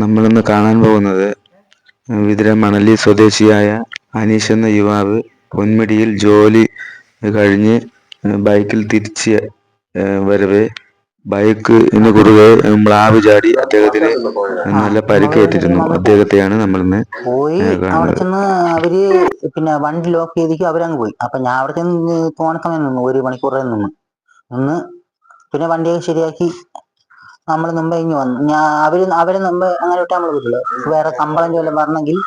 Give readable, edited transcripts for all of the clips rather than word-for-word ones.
നമ്മളിന്ന് കാണാൻ പോകുന്നത് വിതുര മണലി സ്വദേശിയായ അനീഷ് എന്ന യുവാവ് പൊന്മുടിയിൽ ജോലി കഴിഞ്ഞ് ബൈക്കിൽ തിരിച്ച് വരവെ ബൈക്കിന് കുറുകെ മ്ലാവ് ചാടി അദ്ദേഹത്തിന് നല്ല പരിക്കേറ്റിരുന്നു. അദ്ദേഹത്തെയാണ് നമ്മളിന്ന് പോയി അവിടെ കാണുന്നത്. ചെന്ന് അവര് പിന്നെ വണ്ടി ലോക്ക് ചെയ്തിട്ട് അവരങ്ങ് പോയി. അപ്പൊ ഞാൻ അവിടെ ചെന്ന് തോന്നക്കമയം നിന്നു, 1 മണിക്കൂർ നിന്ന് പിന്നെ വണ്ടിയൊക്കെ ശരിയാക്കി നമ്മൾ മുമ്പേ ഇങ്ങ് വന്നു. അവര് മുമ്പ് അങ്ങനെ വിട്ടാൽ നമ്മൾ പറ്റില്ല, വേറെ കംപ്ലൈന്റ് വല്ലതും പറഞ്ഞെങ്കിൽ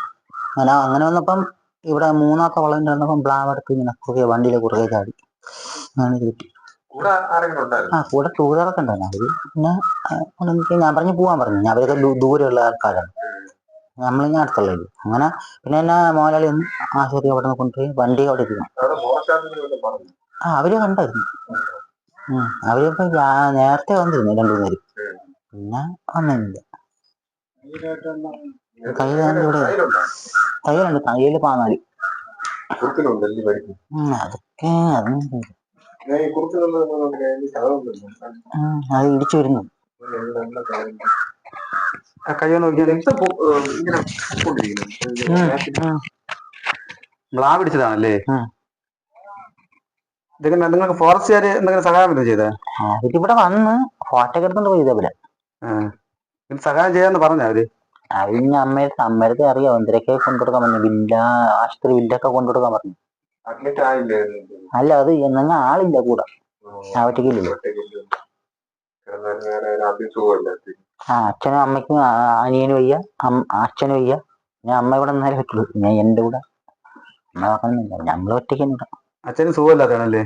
അങ്ങനെ വന്നപ്പം ഇവിടെ 3-ാമത്തെ വളവിൽ വന്നപ്പം പ്ലാവ് എടുത്ത് ഇങ്ങനെ കുറുകെ വണ്ടിയിലെ കുറുകെ ചാടി അങ്ങനെ കിട്ടി. കൂടെ ടൂവീലറൊക്കെ ഉണ്ടായിരുന്നു. അവര് പിന്നെ ഞാൻ പറഞ്ഞു പോവാൻ പറഞ്ഞു. അവരൊക്കെ ദൂരെയുള്ള ആൾക്കാരാണ്, നമ്മളിങ്ങനെ അടുത്തുള്ളത്. അങ്ങനെ പിന്നെ എന്നെ മോലാളി ഒന്ന് ആശുപത്രി അവിടെ നിന്ന് കൊണ്ടുപോയി വണ്ടി അവിടെ ഇരിക്കണം. അവര് കണ്ടായിരുന്നു. അവരിപ്പോ നേരത്തെ വന്നിരുന്നു 2 പേര്, പിന്നെ വന്നില്ല. തയ്യലുണ്ട്, തയ്യല് 14. അതൊക്കെ അത് ഇടിച്ചു വരുന്നു. കയ്യോ നോക്കിയാൽ മ്ലാവ് പിടിച്ചതാണല്ലേ? ഇതൊക്കെ നിങ്ങൾക്ക് ഫോറസ്റ്റുകാര് എന്തെങ്കിലും സഹായം വല്ലതും ചെയ്തേ? ഇവിടെ വന്ന് ഫോട്ടോ ഒക്കെ എടുത്തോണ്ട് പോയി ഇതേപോലെ. സഹായം ചെയ്യാന്ന് പറഞ്ഞ അവര് അതിന് അമ്മയടുത്ത് അറിയാം എന്തിനൊക്കെ കൊണ്ടുകൊടുക്കാൻ പറഞ്ഞു. ആശുപത്രി ബില്ലൊക്കെ കൊണ്ടുകൊടുക്കാൻ പറഞ്ഞു. അല്ല, അത് എന്നാ ആളില്ല കൂടെ, ഒറ്റയ്ക്കില്ലല്ലോ. അച്ഛനും അമ്മയ്ക്കും അനിയനും വയ്യ, അച്ഛനും വയ്യ. ഞാൻ അമ്മ ഇവിടെ നിന്നാലേ പറ്റുള്ളൂ. ഞാൻ എന്റെ കൂടെ അമ്മ നോക്കണമെന്നില്ല, ഞമ്മള് ഒറ്റയ്ക്ക്. അച്ഛനും സുഖമില്ലാത്തതാണല്ലേ?